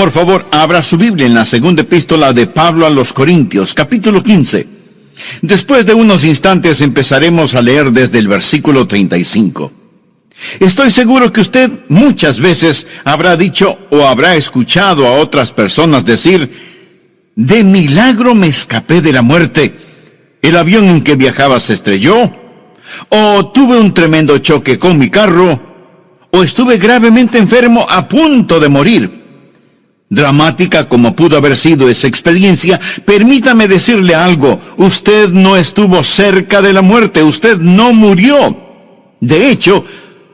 Por favor, abra su Biblia en la segunda epístola de Pablo a los Corintios, capítulo 15. Después de unos instantes empezaremos a leer desde el versículo 35. Estoy seguro que usted muchas veces habrá dicho o habrá escuchado a otras personas decir: de milagro me escapé de la muerte. El avión en que viajaba se estrelló, o tuve un tremendo choque con mi carro, o estuve gravemente enfermo a punto de morir. Dramática como pudo haber sido esa experiencia, permítame decirle algo: usted no estuvo cerca de la muerte, usted no murió. De hecho,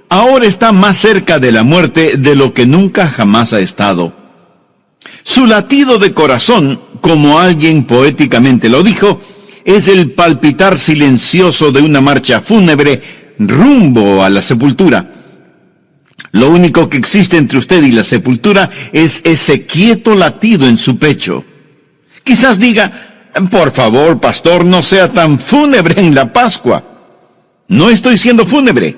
ahora está más cerca de la muerte de lo que nunca jamás ha estado. Su latido de corazón, como alguien poéticamente lo dijo, es el palpitar silencioso de una marcha fúnebre rumbo a la sepultura. Lo único que existe entre usted y la sepultura es ese quieto latido en su pecho. Quizás diga: por favor, pastor, no sea tan fúnebre en la Pascua. No estoy siendo fúnebre.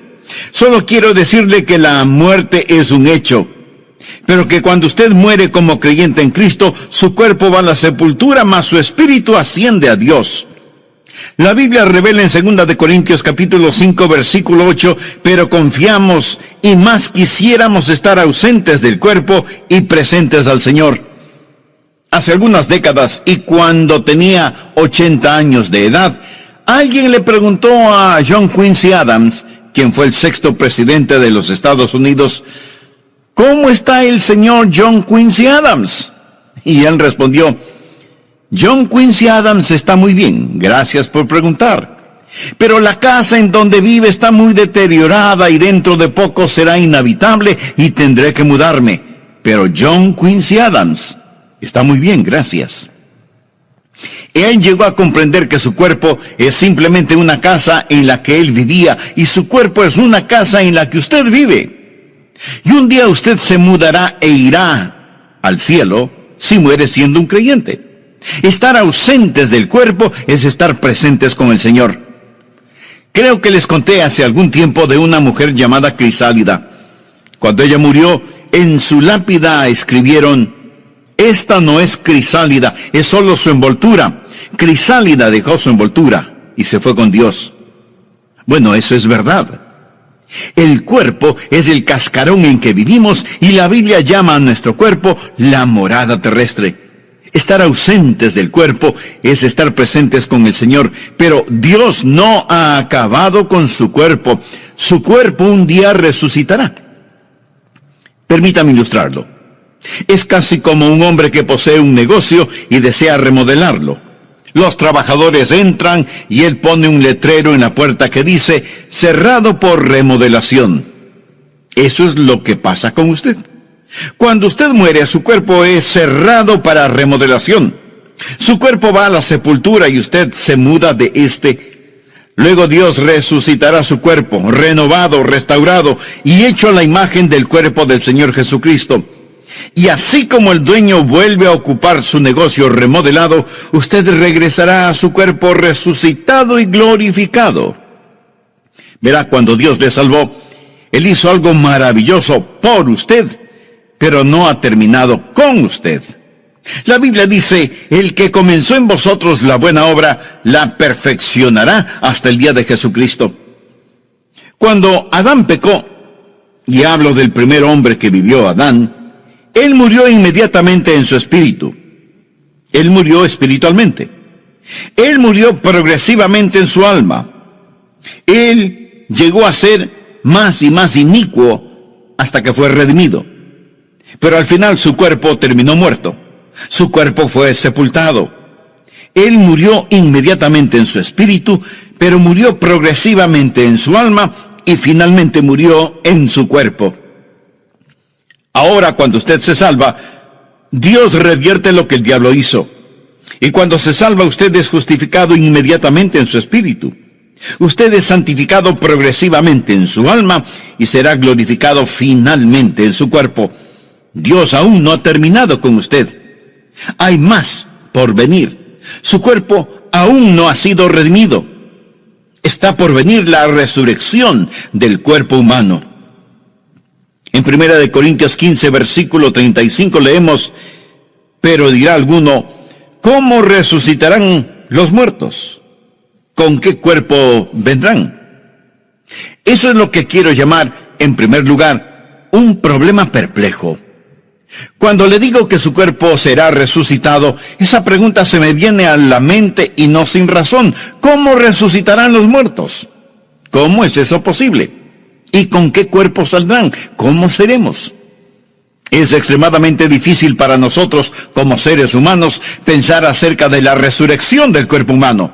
Solo quiero decirle que la muerte es un hecho, pero que cuando usted muere como creyente en Cristo, su cuerpo va a la sepultura, mas su espíritu asciende a Dios. La Biblia revela en 2 de Corintios capítulo 5 versículo 8, pero confiamos y más quisiéramos estar ausentes del cuerpo y presentes al Señor. Hace algunas décadas, y cuando tenía 80 años de edad, alguien le preguntó a John Quincy Adams, quien fue el 6º presidente de los Estados Unidos: ¿cómo está el señor John Quincy Adams? Y él respondió: John Quincy Adams está muy bien, gracias por preguntar. Pero la casa en donde vive está muy deteriorada y dentro de poco será inhabitable y tendré que mudarme. Pero John Quincy Adams está muy bien, gracias. Él llegó a comprender que su cuerpo es simplemente una casa en la que él vivía, y su cuerpo es una casa en la que usted vive. Y un día usted se mudará e irá al cielo si muere siendo un creyente. Estar ausentes del cuerpo es estar presentes con el Señor. Creo que les conté hace algún tiempo de una mujer llamada Crisálida. Cuando ella murió, en su lápida escribieron: esta no es Crisálida, es solo su envoltura. Crisálida dejó su envoltura y se fue con Dios. Bueno, eso es verdad. El cuerpo es el cascarón en que vivimos, y la Biblia llama a nuestro cuerpo la morada terrestre. Estar ausentes del cuerpo es estar presentes con el Señor, pero Dios no ha acabado con su cuerpo. Su cuerpo un día resucitará. Permítame ilustrarlo. Es casi como un hombre que posee un negocio y desea remodelarlo. Los trabajadores entran y él pone un letrero en la puerta que dice: cerrado por remodelación. Eso es lo que pasa con usted. Cuando usted muere, su cuerpo es cerrado para remodelación. Su cuerpo va a la sepultura y usted se muda de este. Luego Dios resucitará su cuerpo, renovado, restaurado y hecho a la imagen del cuerpo del Señor Jesucristo. Y así como el dueño vuelve a ocupar su negocio remodelado, usted regresará a su cuerpo resucitado y glorificado. Verá, cuando Dios le salvó, Él hizo algo maravilloso por usted, pero no ha terminado con usted. La Biblia dice: el que comenzó en vosotros la buena obra, la perfeccionará hasta el día de Jesucristo. Cuando Adán pecó, y hablo del primer hombre que vivió, Adán, él murió inmediatamente en su espíritu. Él murió espiritualmente. Él murió progresivamente en su alma. Él llegó a ser más y más inicuo hasta que fue redimido. Pero al final su cuerpo terminó muerto. Su cuerpo fue sepultado. Él murió inmediatamente en su espíritu, pero murió progresivamente en su alma y finalmente murió en su cuerpo. Ahora, cuando usted se salva, Dios revierte lo que el diablo hizo. Y cuando se salva, usted es justificado inmediatamente en su espíritu. Usted es santificado progresivamente en su alma y será glorificado finalmente en su cuerpo. Dios aún no ha terminado con usted. Hay más por venir. Su cuerpo aún no ha sido redimido. Está por venir la resurrección del cuerpo humano. En 1 Corintios 15, versículo 35 leemos: pero dirá alguno, ¿cómo resucitarán los muertos? ¿Con qué cuerpo vendrán? Eso es lo que quiero llamar, en primer lugar, un problema perplejo. Cuando le digo que su cuerpo será resucitado, esa pregunta se me viene a la mente y no sin razón. ¿Cómo resucitarán los muertos? ¿Cómo es eso posible? ¿Y con qué cuerpo saldrán? ¿Cómo seremos? Es extremadamente difícil para nosotros, como seres humanos, pensar acerca de la resurrección del cuerpo humano.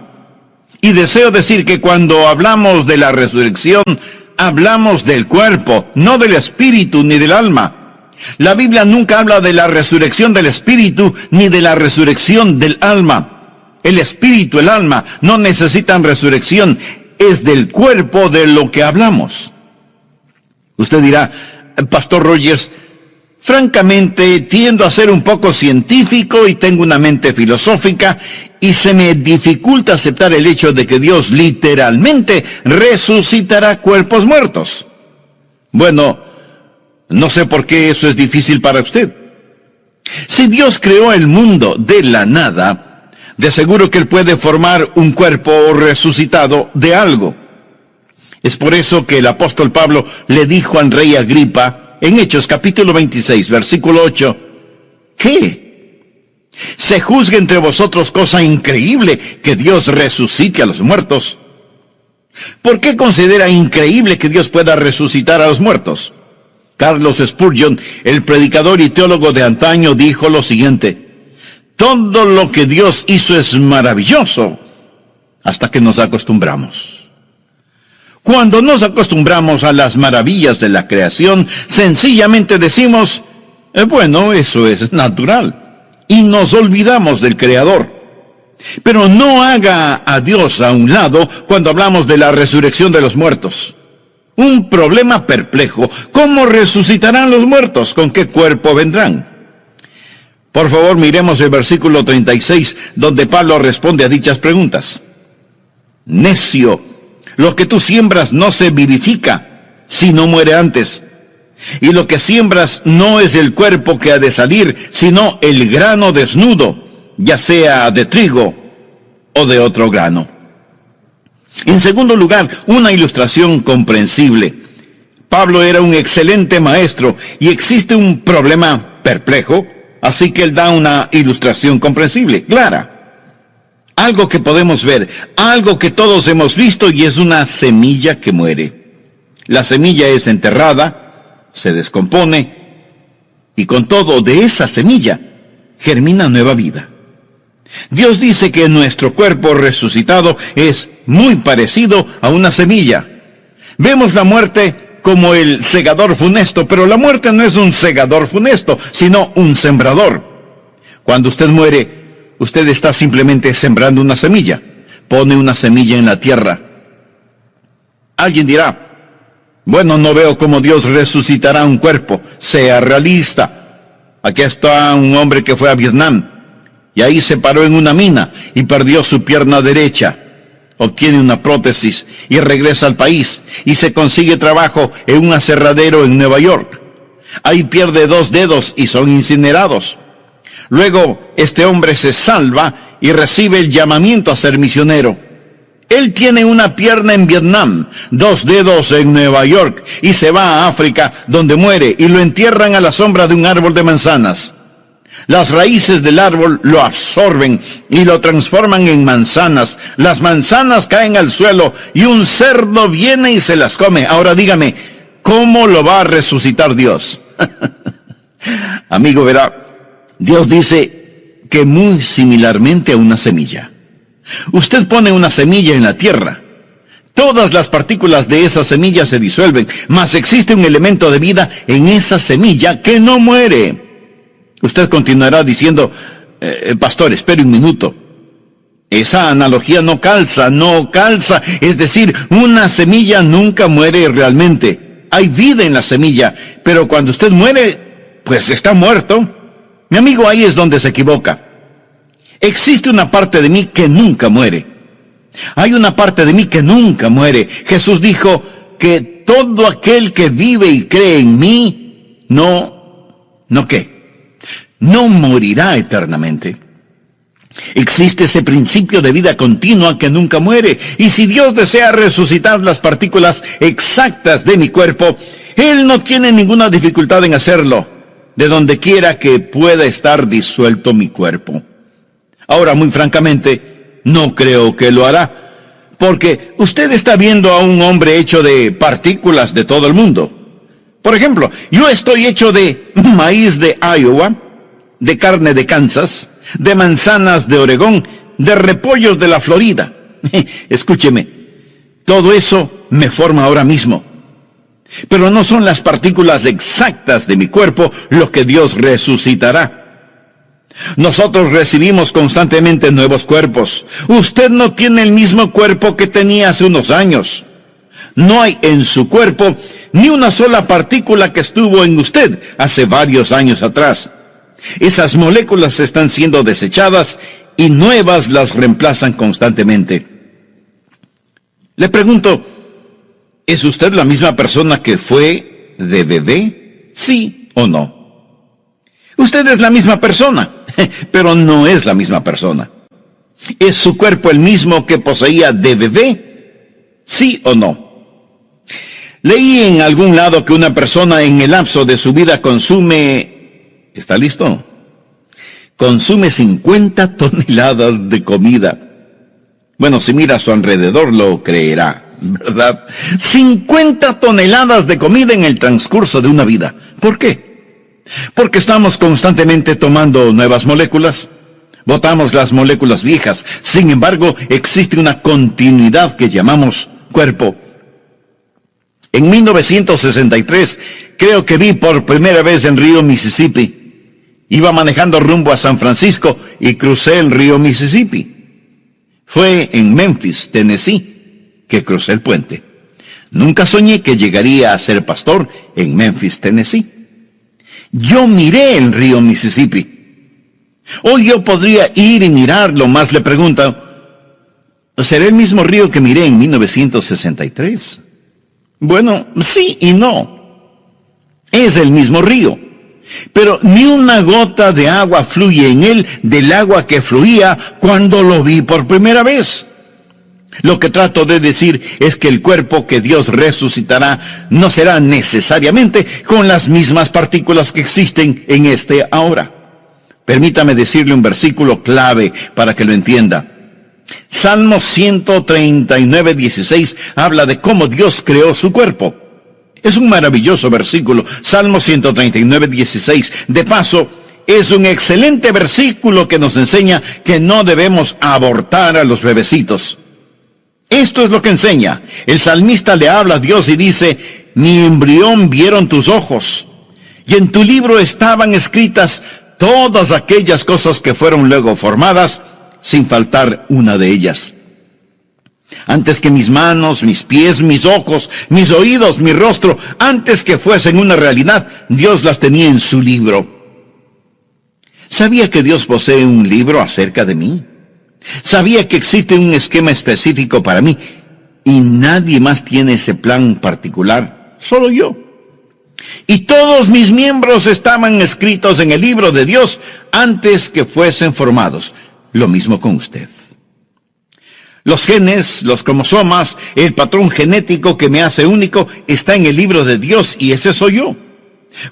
Y deseo decir que cuando hablamos de la resurrección, hablamos del cuerpo, no del espíritu ni del alma. La Biblia nunca habla de la resurrección del espíritu ni de la resurrección del alma. El espíritu, el alma, no necesitan resurrección. Es del cuerpo de lo que hablamos. Usted dirá, Pastor Rogers, francamente tiendo a ser un poco científico y tengo una mente filosófica y se me dificulta aceptar el hecho de que Dios literalmente resucitará cuerpos muertos. Bueno, no sé por qué eso es difícil para usted. Si Dios creó el mundo de la nada, de seguro que Él puede formar un cuerpo resucitado de algo. Es por eso que el apóstol Pablo le dijo al rey Agripa, en Hechos capítulo 26, versículo 8, ¿qué? ¿Se juzga entre vosotros cosa increíble que Dios resucite a los muertos? ¿Por qué considera increíble que Dios pueda resucitar a los muertos? Carlos Spurgeon, el predicador y teólogo de antaño, dijo lo siguiente: todo lo que Dios hizo es maravilloso hasta que nos acostumbramos. Cuando nos acostumbramos a las maravillas de la creación, sencillamente decimos, bueno, eso es natural, y nos olvidamos del Creador. Pero no haga a Dios a un lado cuando hablamos de la resurrección de los muertos. Un problema perplejo. ¿Cómo resucitarán los muertos? ¿Con qué cuerpo vendrán? Por favor, miremos el versículo 36, donde Pablo responde a dichas preguntas. Necio, lo que tú siembras no se vivifica, si no muere antes. Y lo que siembras no es el cuerpo que ha de salir, sino el grano desnudo, ya sea de trigo o de otro grano. En segundo lugar, una ilustración comprensible. Pablo era un excelente maestro y existe un problema perplejo, así que él da una ilustración comprensible, clara. Algo que podemos ver, algo que todos hemos visto, y es una semilla que muere. La semilla es enterrada, se descompone, y con todo, de esa semilla germina nueva vida. Dios dice que nuestro cuerpo resucitado es muy parecido a una semilla. Vemos la muerte como el segador funesto, pero la muerte no es un segador funesto, sino un sembrador. Cuando usted muere, usted está simplemente sembrando una semilla. Pone una semilla en la tierra. Alguien dirá, bueno, no veo cómo Dios resucitará un cuerpo. Sea realista. Aquí está un hombre que fue a Vietnam y ahí se paró en una mina y perdió su pierna derecha. Obtiene una prótesis y regresa al país y se consigue trabajo en un aserradero en Nueva York. Ahí pierde 2 dedos y son incinerados. Luego este hombre se salva y recibe el llamamiento a ser misionero. Él tiene una pierna en Vietnam, 2 dedos en Nueva York y se va a África, donde muere y lo entierran a la sombra de un árbol de manzanas. Las raíces del árbol lo absorben y lo transforman en manzanas. Las manzanas caen al suelo y un cerdo viene y se las come. Ahora dígame, ¿cómo lo va a resucitar Dios? Amigo, verá, Dios dice que muy similarmente a una semilla. Usted pone una semilla en la tierra. Todas las partículas de esa semilla se disuelven, mas existe un elemento de vida en esa semilla que no muere. Usted continuará diciendo, pastor, espere un minuto. Esa analogía no calza. Es decir, una semilla nunca muere realmente. Hay vida en la semilla, pero cuando usted muere, pues está muerto. Mi amigo, ahí es donde se equivoca. Existe una parte de mí que nunca muere. Hay una parte de mí que nunca muere. Jesús dijo que todo aquel que vive y cree en mí ¿no qué? No morirá eternamente. Existe ese principio de vida continua que nunca muere. Y si Dios desea resucitar las partículas exactas de mi cuerpo, Él no tiene ninguna dificultad en hacerlo, de donde quiera que pueda estar disuelto mi cuerpo. Ahora, muy francamente, no creo que lo hará, porque usted está viendo a un hombre hecho de partículas de todo el mundo. Por ejemplo, yo estoy hecho de maíz de Iowa, de carne de Kansas, de manzanas de Oregón, de repollos de la Florida. Escúcheme, todo eso me forma ahora mismo. Pero no son las partículas exactas de mi cuerpo lo que Dios resucitará. Nosotros recibimos constantemente nuevos cuerpos. Usted no tiene el mismo cuerpo que tenía hace unos años. No hay en su cuerpo ni una sola partícula que estuvo en usted hace varios años atrás. Esas moléculas están siendo desechadas y nuevas las reemplazan constantemente. Le pregunto, ¿es usted la misma persona que fue de bebé? ¿Sí o no? Usted es la misma persona, pero no es la misma persona. ¿Es su cuerpo el mismo que poseía de bebé? ¿Sí o no? Leí en algún lado que una persona en el lapso de su vida consume... ¿Está listo? Consume 50 toneladas de comida. Bueno, si mira a su alrededor lo creerá, ¿verdad? 50 toneladas de comida en el transcurso de una vida. ¿Por qué? Porque estamos constantemente tomando nuevas moléculas. Botamos las moléculas viejas. Sin embargo, existe una continuidad que llamamos cuerpo. En 1963, creo que vi por primera vez en Río, Mississippi. Iba manejando rumbo a San Francisco y crucé el río Mississippi. Fue en Memphis, Tennessee, que crucé el puente. Nunca soñé que llegaría a ser pastor en Memphis, Tennessee. Yo miré el río Mississippi. Hoy yo podría ir y mirarlo, más le pregunto, ¿será el mismo río que miré en 1963? Bueno, sí y no. Es el mismo río. Pero ni una gota de agua fluye en él del agua que fluía cuando lo vi por primera vez. Lo que trato de decir es que el cuerpo que Dios resucitará no será necesariamente con las mismas partículas que existen en este ahora. Permítame decirle un versículo clave para que lo entienda. Salmo 139:16 habla de cómo Dios creó su cuerpo. Es un maravilloso versículo, Salmo 139:16. De paso, es un excelente versículo que nos enseña que no debemos abortar a los bebecitos. Esto es lo que enseña. El salmista le habla a Dios y dice, mi embrión vieron tus ojos, y en tu libro estaban escritas todas aquellas cosas que fueron luego formadas, sin faltar una de ellas. Antes que mis manos, mis pies, mis ojos, mis oídos, mi rostro, antes que fuesen una realidad, Dios las tenía en su libro. ¿Sabía que Dios posee un libro acerca de mí? ¿Sabía que existe un esquema específico para mí? Y nadie más tiene ese plan particular, solo yo. Y todos mis miembros estaban escritos en el libro de Dios antes que fuesen formados. Lo mismo con usted. Los genes, los cromosomas, el patrón genético que me hace único está en el libro de Dios y ese soy yo.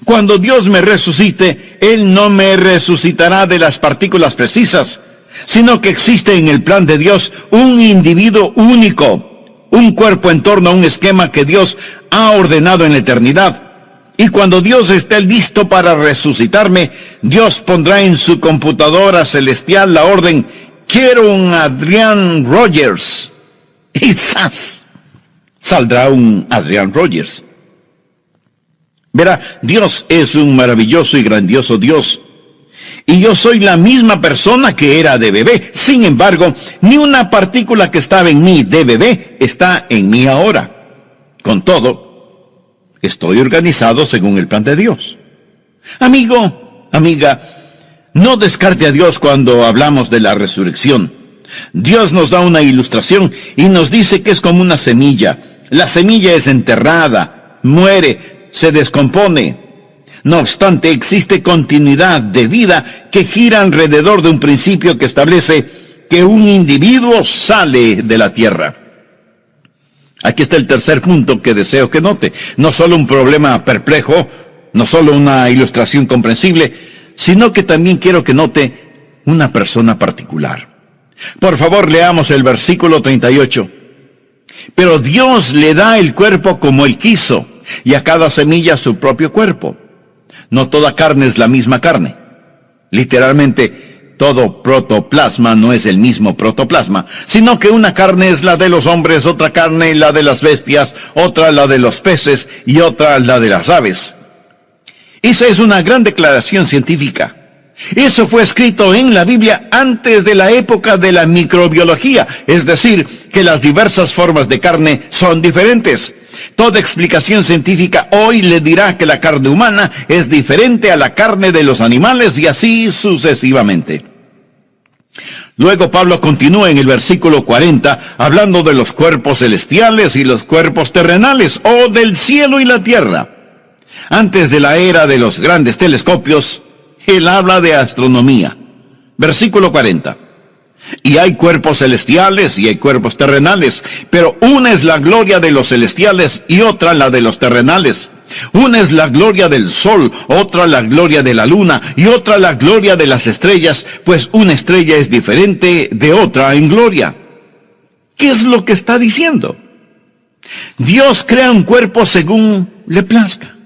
Cuando Dios me resucite, Él no me resucitará de las partículas precisas, sino que existe en el plan de Dios un individuo único, un cuerpo en torno a un esquema que Dios ha ordenado en la eternidad. Y cuando Dios esté listo para resucitarme, Dios pondrá en su computadora celestial la orden, quiero un Adrian Rogers. Y ¡zas! Saldrá un Adrian Rogers. Verá, Dios es un maravilloso y grandioso Dios. Y yo soy la misma persona que era de bebé. Sin embargo, ni una partícula que estaba en mí de bebé está en mí ahora. Con todo, estoy organizado según el plan de Dios. Amigo, amiga, no descarte a Dios cuando hablamos de la resurrección. Dios nos da una ilustración y nos dice que es como una semilla. La semilla es enterrada, muere, se descompone. No obstante, existe continuidad de vida que gira alrededor de un principio que establece que un individuo sale de la tierra. Aquí está el tercer punto que deseo que note. No solo un problema perplejo, no solo una ilustración comprensible, sino que también quiero que note una persona particular. Por favor, leamos el versículo 38. Pero Dios le da el cuerpo como Él quiso, y a cada semilla su propio cuerpo. No toda carne es la misma carne. Literalmente, todo protoplasma no es el mismo protoplasma, sino que una carne es la de los hombres, otra carne la de las bestias, otra la de los peces y otra la de las aves. Esa es una gran declaración científica. Eso fue escrito en la Biblia antes de la época de la microbiología, es decir, que las diversas formas de carne son diferentes. Toda explicación científica hoy le dirá que la carne humana es diferente a la carne de los animales y así sucesivamente. Luego Pablo continúa en el versículo 40 hablando de los cuerpos celestiales y los cuerpos terrenales, o del cielo y la tierra. Antes de la era de los grandes telescopios, él habla de astronomía. Versículo 40. Y hay cuerpos celestiales y hay cuerpos terrenales, pero una es la gloria de los celestiales y otra la de los terrenales. Una es la gloria del sol, otra la gloria de la luna y otra la gloria de las estrellas, pues una estrella es diferente de otra en gloria. ¿Qué es lo que está diciendo? Dios crea un cuerpo según le plazca.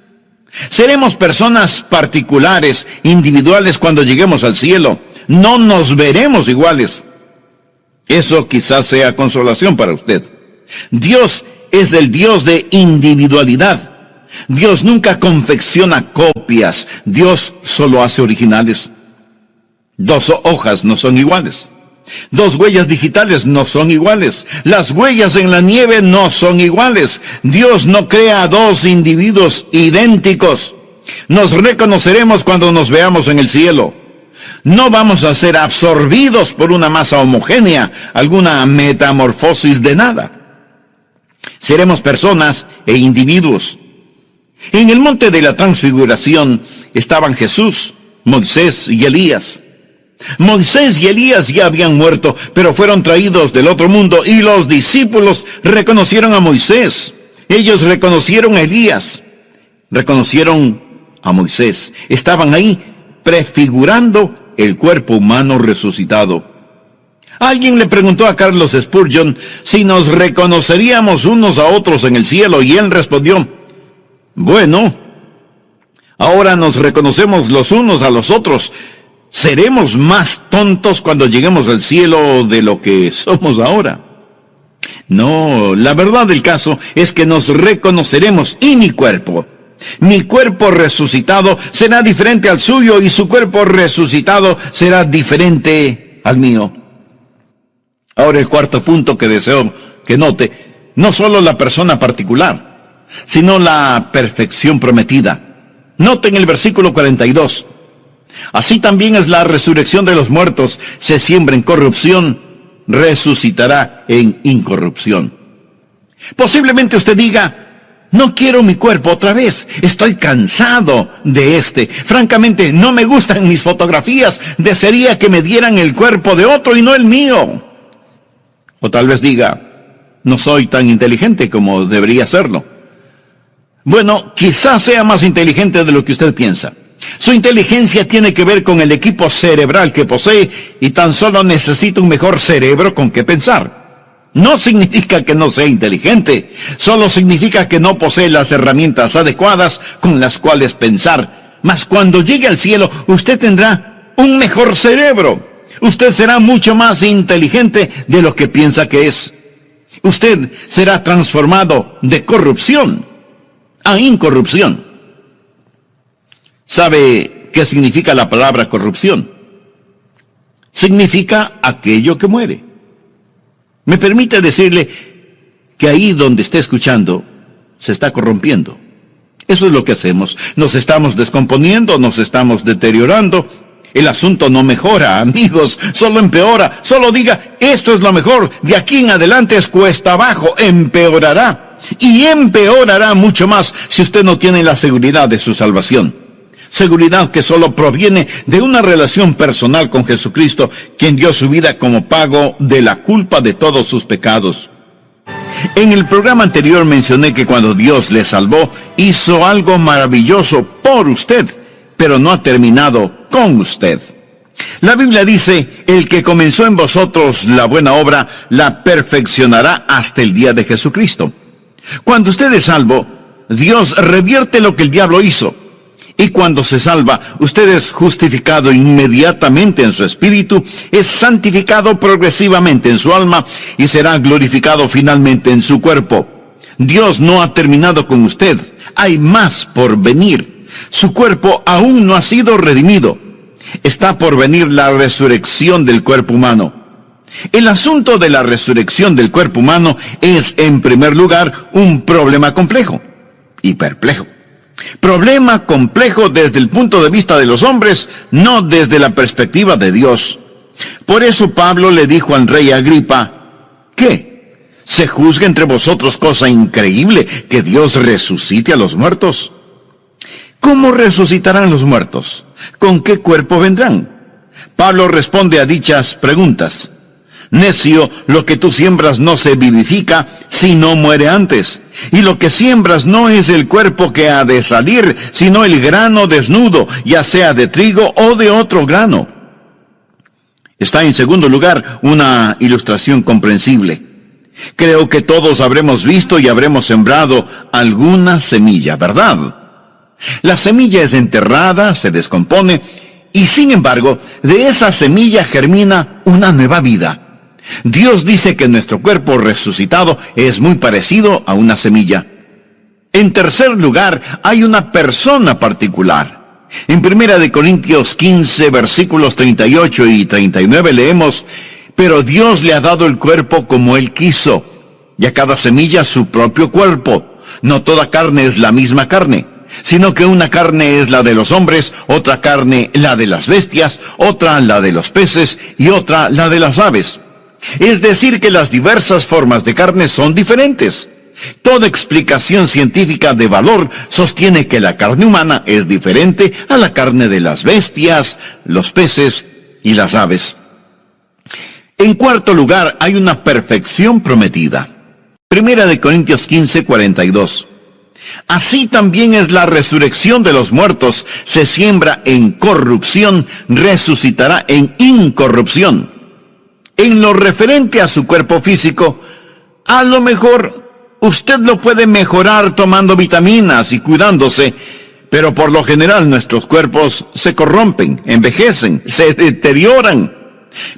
Seremos personas particulares, individuales cuando lleguemos al cielo. No nos veremos iguales. Eso quizás sea consolación para usted. Dios es el Dios de individualidad. Dios nunca confecciona copias. Dios solo hace originales. 2 hojas no son iguales. 2 huellas digitales no son iguales. Las huellas en la nieve no son iguales. Dios no crea 2 individuos idénticos. Nos reconoceremos cuando nos veamos en el cielo. No vamos a ser absorbidos por una masa homogénea, alguna metamorfosis de nada. Seremos personas e individuos. En el monte de la transfiguración estaban Jesús, Moisés y Elías. Moisés y Elías ya habían muerto, pero fueron traídos del otro mundo y los discípulos reconocieron a Moisés. Ellos reconocieron a Elías, reconocieron a Moisés. Estaban ahí prefigurando el cuerpo humano resucitado. Alguien le preguntó a Carlos Spurgeon si nos reconoceríamos unos a otros en el cielo y él respondió: bueno, ahora nos reconocemos los unos a los otros. ¿Seremos más tontos cuando lleguemos al cielo de lo que somos ahora? No, la verdad del caso es que nos reconoceremos. Y mi cuerpo resucitado será diferente al suyo y su cuerpo resucitado será diferente al mío. Ahora el cuarto punto que deseo que note, no solo la persona particular, sino la perfección prometida. Noten el versículo 42. Así también es la resurrección de los muertos. Se siembra en corrupción, resucitará en incorrupción. Posiblemente usted diga: no quiero mi cuerpo otra vez. Estoy cansado de este. Francamente, no me gustan mis fotografías. Desearía que me dieran el cuerpo de otro y no el mío. O tal vez diga: no soy tan inteligente como debería serlo. Bueno, quizás sea más inteligente de lo que usted piensa. Su inteligencia tiene que ver con el equipo cerebral que posee y tan solo necesita un mejor cerebro con que pensar. No significa que no sea inteligente, solo significa que no posee las herramientas adecuadas con las cuales pensar. Mas cuando llegue al cielo, usted tendrá un mejor cerebro. Usted será mucho más inteligente de lo que piensa que es. Usted será transformado de corrupción a incorrupción. ¿Sabe qué significa la palabra corrupción? Significa aquello que muere. Me permite decirle que ahí donde esté escuchando, se está corrompiendo. Eso es lo que hacemos. Nos estamos descomponiendo, nos estamos deteriorando. El asunto no mejora, amigos, solo empeora. Solo diga: esto es lo mejor, de aquí en adelante es cuesta abajo. Empeorará. Y empeorará mucho más si usted no tiene la seguridad de su salvación. Seguridad que solo proviene de una relación personal con Jesucristo, quien dio su vida como pago de la culpa de todos sus pecados. En el programa anterior mencioné que cuando Dios le salvó, hizo algo maravilloso por usted, pero no ha terminado con usted. La Biblia dice, el que comenzó en vosotros la buena obra, la perfeccionará hasta el día de Jesucristo. Cuando usted es salvo, Dios revierte lo que el diablo hizo. Y cuando se salva, usted es justificado inmediatamente en su espíritu, es santificado progresivamente en su alma y será glorificado finalmente en su cuerpo. Dios no ha terminado con usted, hay más por venir. Su cuerpo aún no ha sido redimido. Está por venir la resurrección del cuerpo humano. El asunto de la resurrección del cuerpo humano es, en primer lugar, un problema complejo y perplejo. Problema complejo desde el punto de vista de los hombres, no desde la perspectiva de Dios. Por eso Pablo le dijo al rey Agripa, ¿qué? ¿Se juzga entre vosotros cosa increíble que Dios resucite a los muertos? ¿Cómo resucitarán los muertos? ¿Con qué cuerpo vendrán? Pablo responde a dichas preguntas. Necio, lo que tú siembras no se vivifica, sino muere antes. Y lo que siembras no es el cuerpo que ha de salir, sino el grano desnudo, ya sea de trigo o de otro grano. Está en segundo lugar una ilustración comprensible. Creo que todos habremos visto y habremos sembrado alguna semilla, ¿verdad? La semilla es enterrada, se descompone, y sin embargo, de esa semilla germina una nueva vida. Dios dice que nuestro cuerpo resucitado es muy parecido a una semilla. En tercer lugar, hay una persona particular. En 1 Corintios 15, versículos 38 y 39 leemos, pero Dios le ha dado el cuerpo como Él quiso, y a cada semilla su propio cuerpo. No toda carne es la misma carne, sino que una carne es la de los hombres, otra carne la de las bestias, otra la de los peces y otra la de las aves. Es decir, que las diversas formas de carne son diferentes. Toda explicación científica de valor sostiene que la carne humana es diferente a la carne de las bestias, los peces y las aves. En cuarto lugar, hay una perfección prometida. 1 Corintios 15, 42. Así también es la resurrección de los muertos. Se siembra en corrupción, resucitará en incorrupción. En lo referente a su cuerpo físico, a lo mejor usted lo puede mejorar tomando vitaminas y cuidándose, pero por lo general nuestros cuerpos se corrompen, envejecen, se deterioran.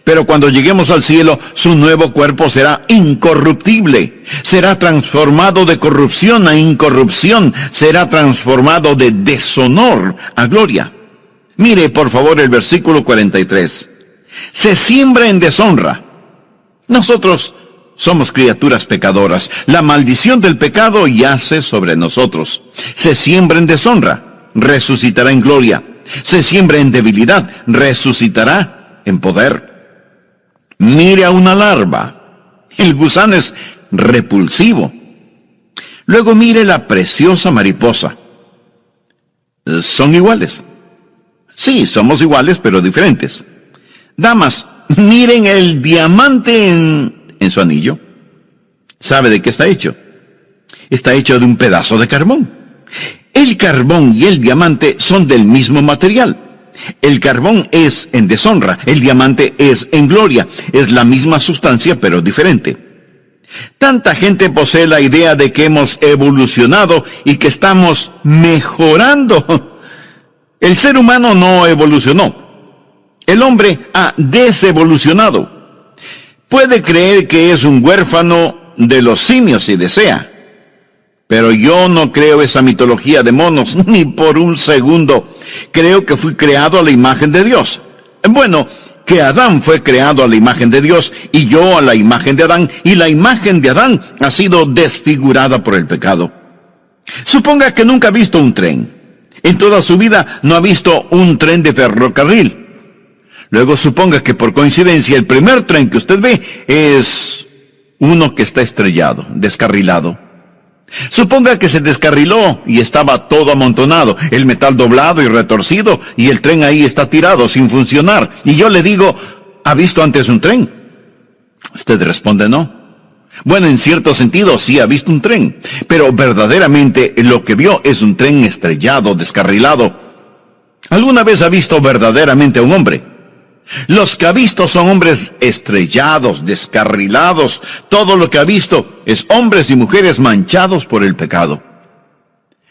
Pero cuando lleguemos al cielo, su nuevo cuerpo será incorruptible, será transformado de corrupción a incorrupción, será transformado de deshonor a gloria. Mire por favor el versículo 43. Se siembra en deshonra. Nosotros somos criaturas pecadoras. La maldición del pecado yace sobre nosotros. Se siembra en deshonra, resucitará en gloria. Se siembra en debilidad, resucitará en poder. Mire a una larva. El gusano es repulsivo. Luego mire la preciosa mariposa. ¿Son iguales? Sí, somos iguales, pero diferentes. Damas, miren el diamante en su anillo. ¿Sabe de qué está hecho? Está hecho de un pedazo de carbón. El carbón y el diamante son del mismo material. El carbón es en deshonra, el diamante es en gloria. Es la misma sustancia, pero diferente. Tanta gente posee la idea de que hemos evolucionado y que estamos mejorando. El ser humano no evolucionó. El hombre ha desevolucionado. Puede creer que es un huérfano de los simios si desea. Pero yo no creo esa mitología de monos, ni por un segundo. Creo que fui creado a la imagen de Dios. Bueno, que Adán fue creado a la imagen de Dios y yo a la imagen de Adán, y la imagen de Adán ha sido desfigurada por el pecado. Suponga que nunca ha visto un tren. En toda su vida no ha visto un tren de ferrocarril. Luego suponga que por coincidencia el primer tren que usted ve es uno que está estrellado, descarrilado. Suponga que se descarriló y estaba todo amontonado, el metal doblado y retorcido, y el tren ahí está tirado, sin funcionar. Y yo le digo, ¿ha visto antes un tren? Usted responde no. Bueno, en cierto sentido sí ha visto un tren, pero verdaderamente lo que vio es un tren estrellado, descarrilado. ¿Alguna vez ha visto verdaderamente a un hombre? Los que ha visto son hombres estrellados, descarrilados. Todo lo que ha visto es hombres y mujeres manchados por el pecado.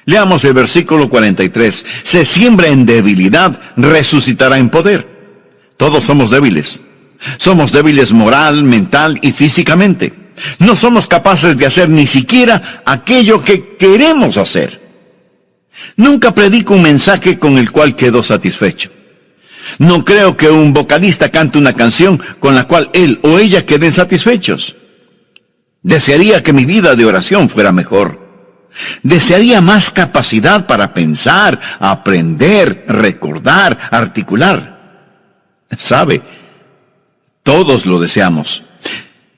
Leamos el versículo 43. Se siembra en debilidad, resucitará en poder. Todos somos débiles. Somos débiles moral, mental y físicamente. No somos capaces de hacer ni siquiera aquello que queremos hacer. Nunca predico un mensaje con el cual quedo satisfecho. No creo que un vocalista cante una canción con la cual él o ella queden satisfechos. Desearía que mi vida de oración fuera mejor. Desearía más capacidad para pensar, aprender, recordar, articular. ¿Sabe? Todos lo deseamos.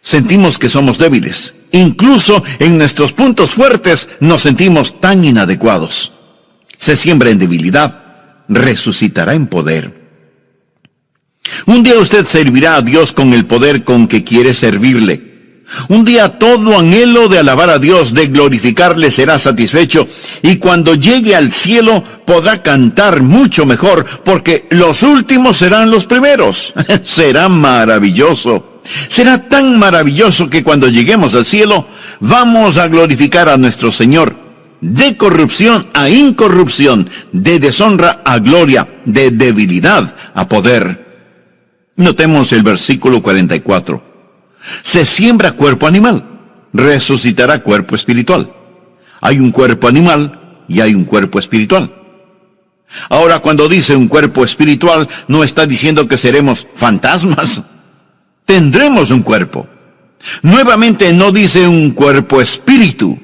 Sentimos que somos débiles. Incluso en nuestros puntos fuertes nos sentimos tan inadecuados. Se siembra en debilidad, resucitará en poder. Un día usted servirá a Dios con el poder con que quiere servirle. Un día todo anhelo de alabar a Dios, de glorificarle, será satisfecho. Y cuando llegue al cielo podrá cantar mucho mejor, porque los últimos serán los primeros. Será maravilloso. Será tan maravilloso que cuando lleguemos al cielo vamos a glorificar a nuestro Señor. De corrupción a incorrupción, de deshonra a gloria, de debilidad a poder. Notemos el versículo 44. Se siembra cuerpo animal, resucitará cuerpo espiritual. Hay un cuerpo animal y hay un cuerpo espiritual. Ahora, cuando dice un cuerpo espiritual, no está diciendo que seremos fantasmas. Tendremos un cuerpo. Nuevamente no dice un cuerpo espíritu,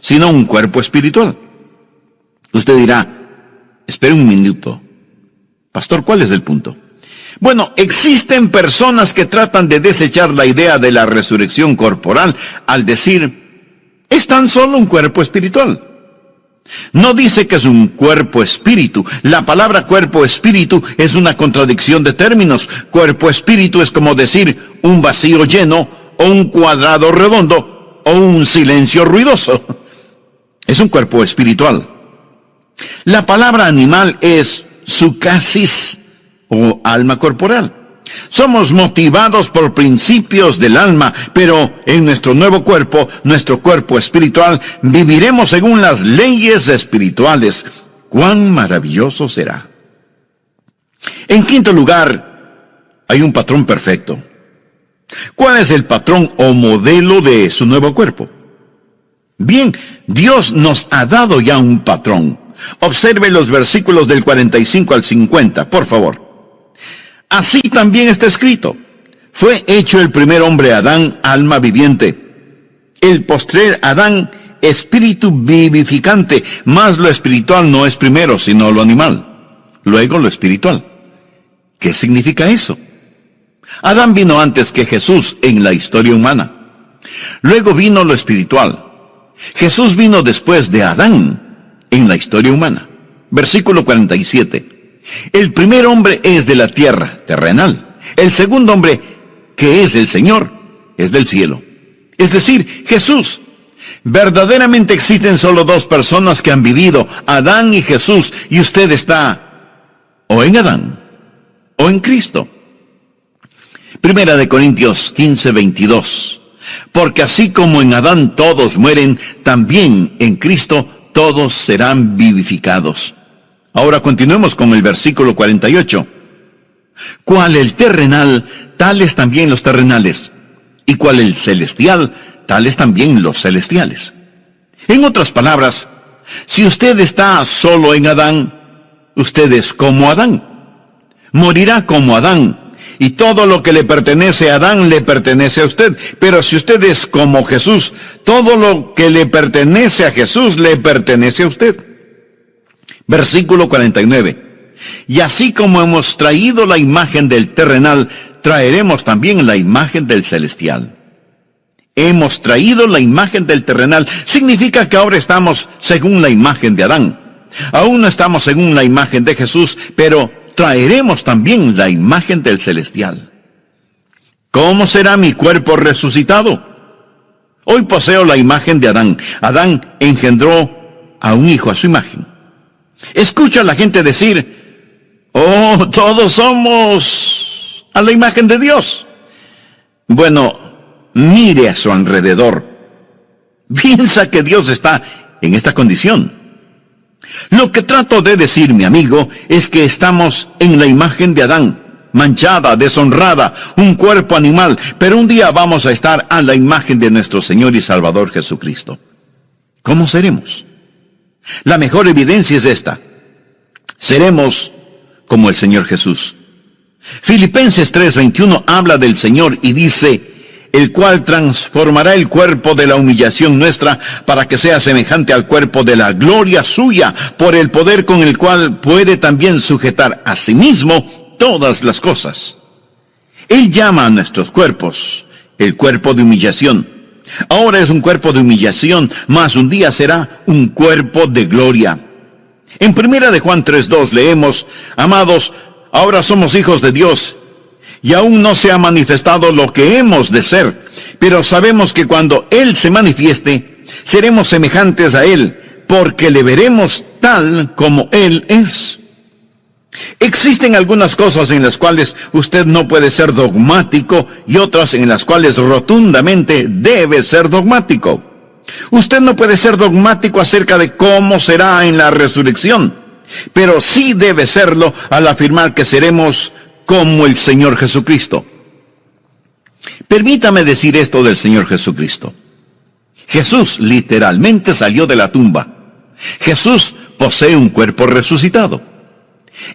sino un cuerpo espiritual. Usted dirá, espere un minuto. Pastor, ¿cuál es el punto? Bueno, existen personas que tratan de desechar la idea de la resurrección corporal al decir, es tan solo un cuerpo espiritual. No dice que es un cuerpo espíritu. La palabra cuerpo espíritu es una contradicción de términos. Cuerpo espíritu es como decir un vacío lleno, o un cuadrado redondo, o un silencio ruidoso. Es un cuerpo espiritual. La palabra animal es sucasis, o alma corporal. Somos motivados por principios del alma, pero en nuestro nuevo cuerpo, nuestro cuerpo espiritual, viviremos según las leyes espirituales. ¡Cuán maravilloso será! En quinto lugar, hay un patrón perfecto. ¿Cuál es el patrón o modelo de su nuevo cuerpo? Bien, Dios nos ha dado ya un patrón. Observe los versículos del 45 al 50, por favor. Así también está escrito. Fue hecho el primer hombre Adán, alma viviente. El postrer Adán, espíritu vivificante. Mas lo espiritual no es primero, sino lo animal. Luego lo espiritual. ¿Qué significa eso? Adán vino antes que Jesús en la historia humana. Luego vino lo espiritual. Jesús vino después de Adán en la historia humana. Versículo 47. El primer hombre es de la tierra, terrenal. El segundo hombre, que es el Señor, es del cielo. Es decir, Jesús. Verdaderamente existen solo dos personas que han vivido, Adán y Jesús, y usted está o en Adán o en Cristo. Primera de Corintios 15:22. Porque así como en Adán todos mueren, también en Cristo todos serán vivificados. Ahora continuemos con el versículo 48. Cual el terrenal, tales también los terrenales. Y cual el celestial, tales también los celestiales. En otras palabras, si usted está solo en Adán, usted es como Adán. Morirá como Adán. Y todo lo que le pertenece a Adán le pertenece a usted. Pero si usted es como Jesús, todo lo que le pertenece a Jesús le pertenece a usted. Versículo 49. Y así como hemos traído la imagen del terrenal, traeremos también la imagen del celestial. hemos traído la imagen del terrenal. Significa que ahora estamos según la imagen de Adán. Aún no estamos según la imagen de Jesús, pero traeremos también la imagen del celestial. ¿Cómo será mi cuerpo resucitado? Hoy poseo la imagen de Adán. Adán engendró a un hijo a su imagen. Escucha a la gente decir, oh, todos somos a la imagen de Dios. Bueno, mire a su alrededor. Piensa que Dios está en esta condición. Lo que trato de decir, mi amigo, es que estamos en la imagen de Adán, manchada, deshonrada, un cuerpo animal, pero un día vamos a estar a la imagen de nuestro Señor y Salvador Jesucristo. ¿Cómo seremos? La mejor evidencia es esta. Seremos como el Señor Jesús. Filipenses 3:21 habla del Señor y dice, el cual transformará el cuerpo de la humillación nuestra para que sea semejante al cuerpo de la gloria suya, por el poder con el cual puede también sujetar a sí mismo todas las cosas. Él llama a nuestros cuerpos el cuerpo de humillación. Ahora es un cuerpo de humillación, mas un día será un cuerpo de gloria. En 1 de Juan 3:2 leemos, amados, ahora somos hijos de Dios, y aún no se ha manifestado lo que hemos de ser, pero sabemos que cuando Él se manifieste, seremos semejantes a Él, porque le veremos tal como Él es. Existen algunas cosas en las cuales usted no puede ser dogmático y otras en las cuales rotundamente debe ser dogmático. Usted no puede ser dogmático acerca de cómo será en la resurrección, pero sí debe serlo al afirmar que seremos como el Señor Jesucristo. Permítame decir esto del Señor Jesucristo. Jesús literalmente salió de la tumba. Jesús posee un cuerpo resucitado.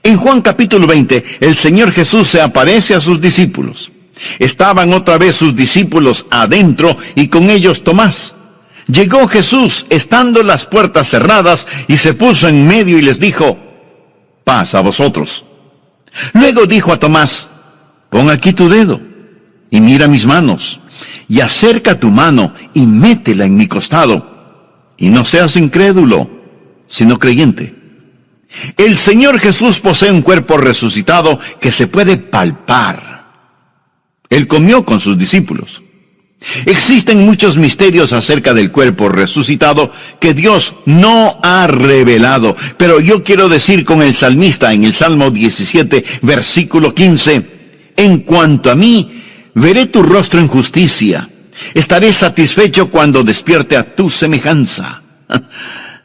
En Juan capítulo 20, el Señor Jesús se aparece a sus discípulos. Estaban otra vez sus discípulos adentro y con ellos Tomás. Llegó Jesús estando las puertas cerradas y se puso en medio y les dijo, paz a vosotros. Luego dijo a Tomás, pon aquí tu dedo y mira mis manos, y acerca tu mano y métela en mi costado, y no seas incrédulo, sino creyente. El Señor Jesús posee un cuerpo resucitado que se puede palpar. Él comió con sus discípulos. Existen muchos misterios acerca del cuerpo resucitado que Dios no ha revelado, pero yo quiero decir con el salmista en el Salmo 17, versículo 15, en cuanto a mí, veré tu rostro en justicia, estaré satisfecho cuando despierte a tu semejanza.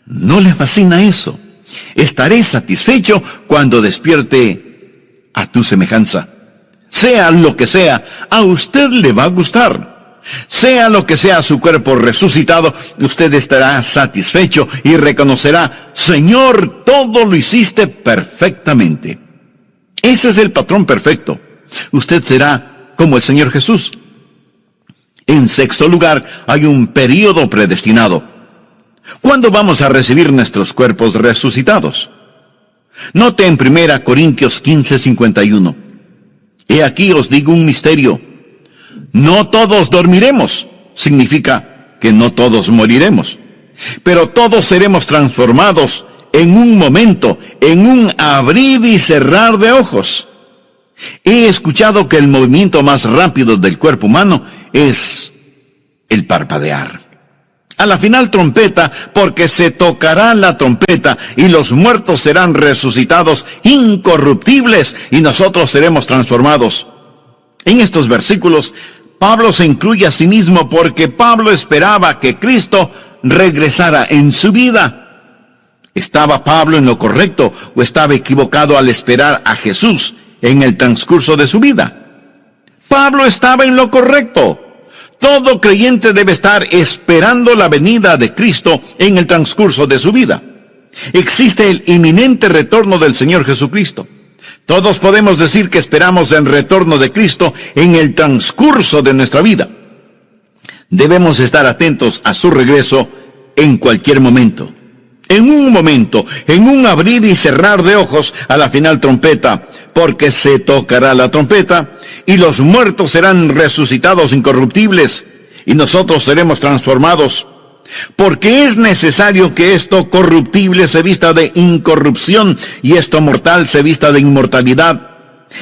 ¿No le fascina eso? Estaré satisfecho cuando despierte a tu semejanza. Sea lo que sea, a usted le va a gustar. Sea lo que sea su cuerpo resucitado, usted estará satisfecho y reconocerá, Señor, todo lo hiciste perfectamente. Ese es el patrón perfecto. Usted será como el Señor Jesús. En sexto lugar, hay un período predestinado. ¿Cuándo vamos a recibir nuestros cuerpos resucitados? Note en 1 Corintios 15:51. He aquí os digo un misterio. No todos dormiremos, significa que no todos moriremos, pero todos seremos transformados en un momento, en un abrir y cerrar de ojos. He escuchado que el movimiento más rápido del cuerpo humano es el parpadear. A la final trompeta, porque se tocará la trompeta y los muertos serán resucitados incorruptibles y nosotros seremos transformados. En estos versículos, Pablo se incluye a sí mismo porque Pablo esperaba que Cristo regresara en su vida. ¿Estaba Pablo en lo correcto o estaba equivocado al esperar a Jesús en el transcurso de su vida? Pablo estaba en lo correcto. Todo creyente debe estar esperando la venida de Cristo en el transcurso de su vida. Existe el inminente retorno del Señor Jesucristo. Todos podemos decir que esperamos el retorno de Cristo en el transcurso de nuestra vida. Debemos estar atentos a su regreso en cualquier momento. En un momento, en un abrir y cerrar de ojos a la final trompeta, porque se tocará la trompeta y los muertos serán resucitados incorruptibles y nosotros seremos transformados, porque es necesario que esto corruptible se vista de incorrupción y esto mortal se vista de inmortalidad.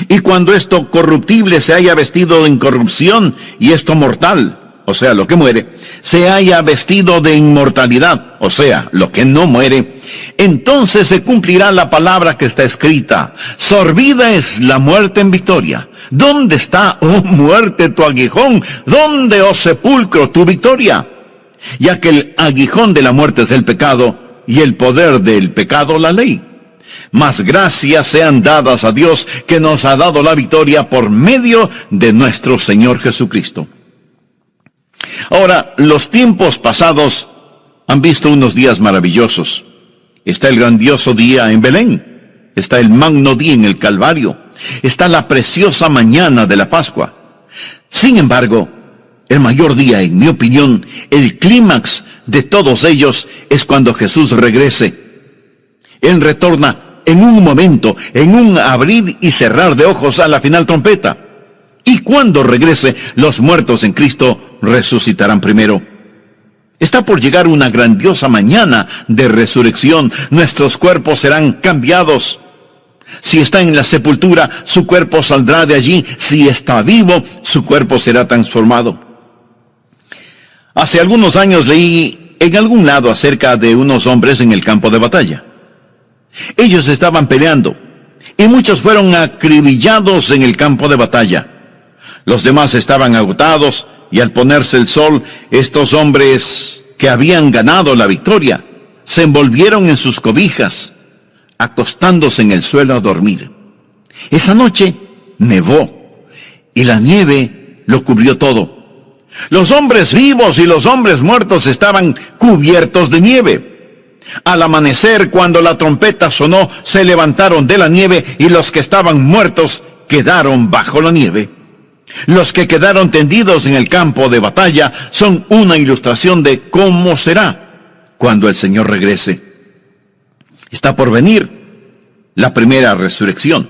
Y cuando esto corruptible se haya vestido de incorrupción y esto mortal, o sea, lo que muere, se haya vestido de inmortalidad, o sea, lo que no muere, entonces se cumplirá la palabra que está escrita: sorbida es la muerte en victoria. ¿Dónde está, oh muerte, tu aguijón? ¿Dónde, oh sepulcro, tu victoria? Ya que el aguijón de la muerte es el pecado, y el poder del pecado la ley. Mas gracias sean dadas a Dios, que nos ha dado la victoria por medio de nuestro Señor Jesucristo. Ahora, los tiempos pasados han visto unos días maravillosos. Está el grandioso día en Belén, está el magno día en el Calvario, está la preciosa mañana de la Pascua. Sin embargo, el mayor día, en mi opinión, el clímax de todos ellos, es cuando Jesús regrese. Él retorna en un momento, en un abrir y cerrar de ojos a la final trompeta. Y cuando regrese, los muertos en Cristo resucitarán primero. Está por llegar una grandiosa mañana de resurrección. Nuestros cuerpos serán cambiados. Si está en la sepultura, su cuerpo saldrá de allí. Si está vivo, su cuerpo será transformado. Hace algunos años leí en algún lado acerca de unos hombres en el campo de batalla. Ellos estaban peleando, y muchos fueron acribillados en el campo de batalla. Los demás estaban agotados, y al ponerse el sol, estos hombres que habían ganado la victoria, se envolvieron en sus cobijas, acostándose en el suelo a dormir. Esa noche nevó, y la nieve lo cubrió todo. Los hombres vivos y los hombres muertos estaban cubiertos de nieve. Al amanecer, cuando la trompeta sonó, se levantaron de la nieve, y los que estaban muertos quedaron bajo la nieve. Los que quedaron tendidos en el campo de batalla son una ilustración de cómo será cuando el Señor regrese. Está por venir la primera resurrección.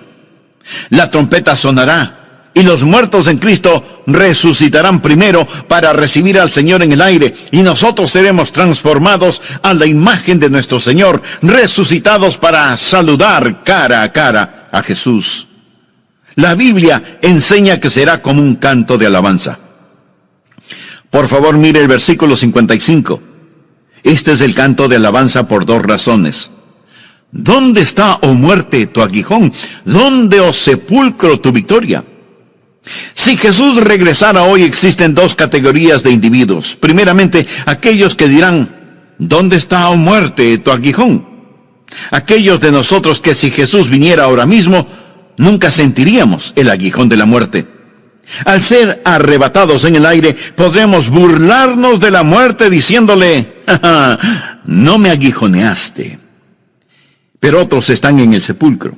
La trompeta sonará, y los muertos en Cristo resucitarán primero para recibir al Señor en el aire, y nosotros seremos transformados a la imagen de nuestro Señor, resucitados para saludar cara a cara a Jesús. La Biblia enseña que será como un canto de alabanza. Por favor, mire el versículo 55. Este es el canto de alabanza por dos razones. ¿Dónde está, oh muerte, tu aguijón? ¿Dónde, oh sepulcro, tu victoria? Si Jesús regresara hoy, existen dos categorías de individuos. Primeramente, aquellos que dirán: ¿dónde está, oh muerte, tu aguijón? Aquellos de nosotros que, si Jesús viniera ahora mismo, nunca sentiríamos el aguijón de la muerte. Al ser arrebatados en el aire, podremos burlarnos de la muerte diciéndole: ¡ja, ja! No me aguijoneaste. Pero otros están en el sepulcro.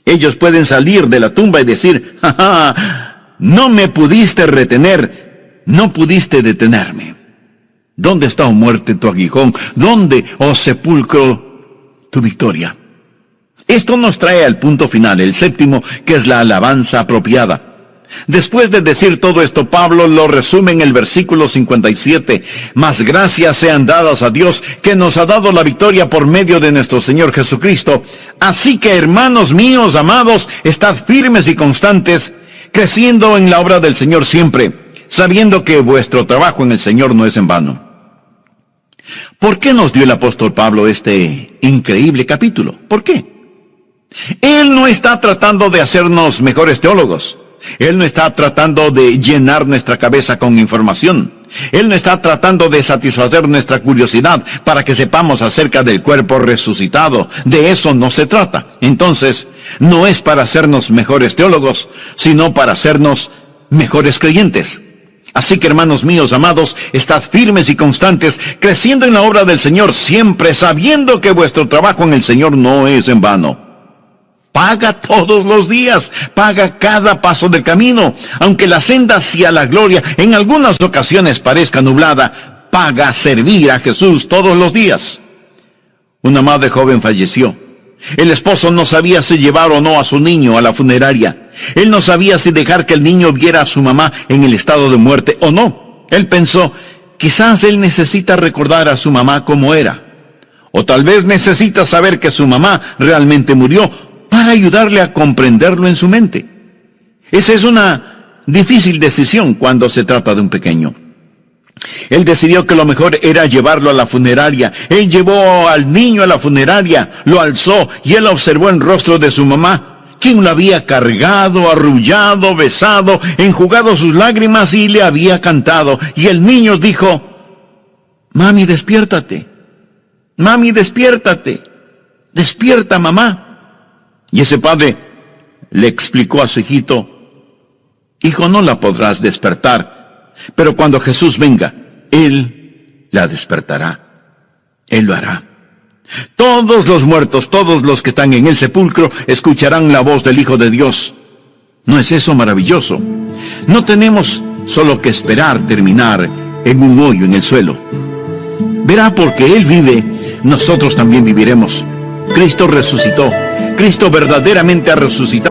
Ellos pueden salir de la tumba y decir: ¡ja, ja! No me pudiste retener, no pudiste detenerme. ¿Dónde está, oh muerte, tu aguijón? ¿Dónde, oh sepulcro, tu victoria? Esto nos trae al punto final, el séptimo, que es la alabanza apropiada. Después de decir todo esto, Pablo lo resume en el versículo 57. Mas gracias sean dadas a Dios, que nos ha dado la victoria por medio de nuestro Señor Jesucristo. Así que, hermanos míos, amados, estad firmes y constantes, creciendo en la obra del Señor siempre, sabiendo que vuestro trabajo en el Señor no es en vano. ¿Por qué nos dio el apóstol Pablo este increíble capítulo? ¿Por qué? Él no está tratando de hacernos mejores teólogos. Él no está tratando de llenar nuestra cabeza con información. Él no está tratando de satisfacer nuestra curiosidad para que sepamos acerca del cuerpo resucitado. De eso no se trata. Entonces, no es para hacernos mejores teólogos, sino para hacernos mejores creyentes. Así que, hermanos míos amados, estad firmes y constantes, creciendo en la obra del Señor siempre, sabiendo que vuestro trabajo en el Señor no es en vano. Paga todos los días, paga cada paso del camino. Aunque la senda hacia la gloria en algunas ocasiones parezca nublada, paga servir a Jesús todos los días. Una madre joven falleció. El esposo no sabía si llevar o no a su niño a la funeraria. Él no sabía si dejar que el niño viera a su mamá en el estado de muerte o no. Él pensó, quizás él necesita recordar a su mamá cómo era. O tal vez necesita saber que su mamá realmente murió para ayudarle a comprenderlo en su mente. Esa es una difícil decisión cuando se trata de un pequeño. Él decidió que lo mejor era llevarlo a la funeraria. Él llevó al niño a la funeraria, lo alzó y él observó el rostro de su mamá, quien lo había cargado, arrullado, besado, enjugado sus lágrimas y le había cantado. Y el niño dijo, mami, despiértate. Mami, despiértate. Despierta, mamá. Y ese padre le explicó a su hijito, hijo, no la podrás despertar, pero cuando Jesús venga, Él la despertará. Él lo hará. Todos los muertos, todos los que están en el sepulcro, escucharán la voz del Hijo de Dios. ¿No es eso maravilloso? No tenemos solo que esperar terminar en un hoyo en el suelo. Verá, porque Él vive, nosotros también viviremos. Cristo resucitó. Cristo verdaderamente ha resucitado.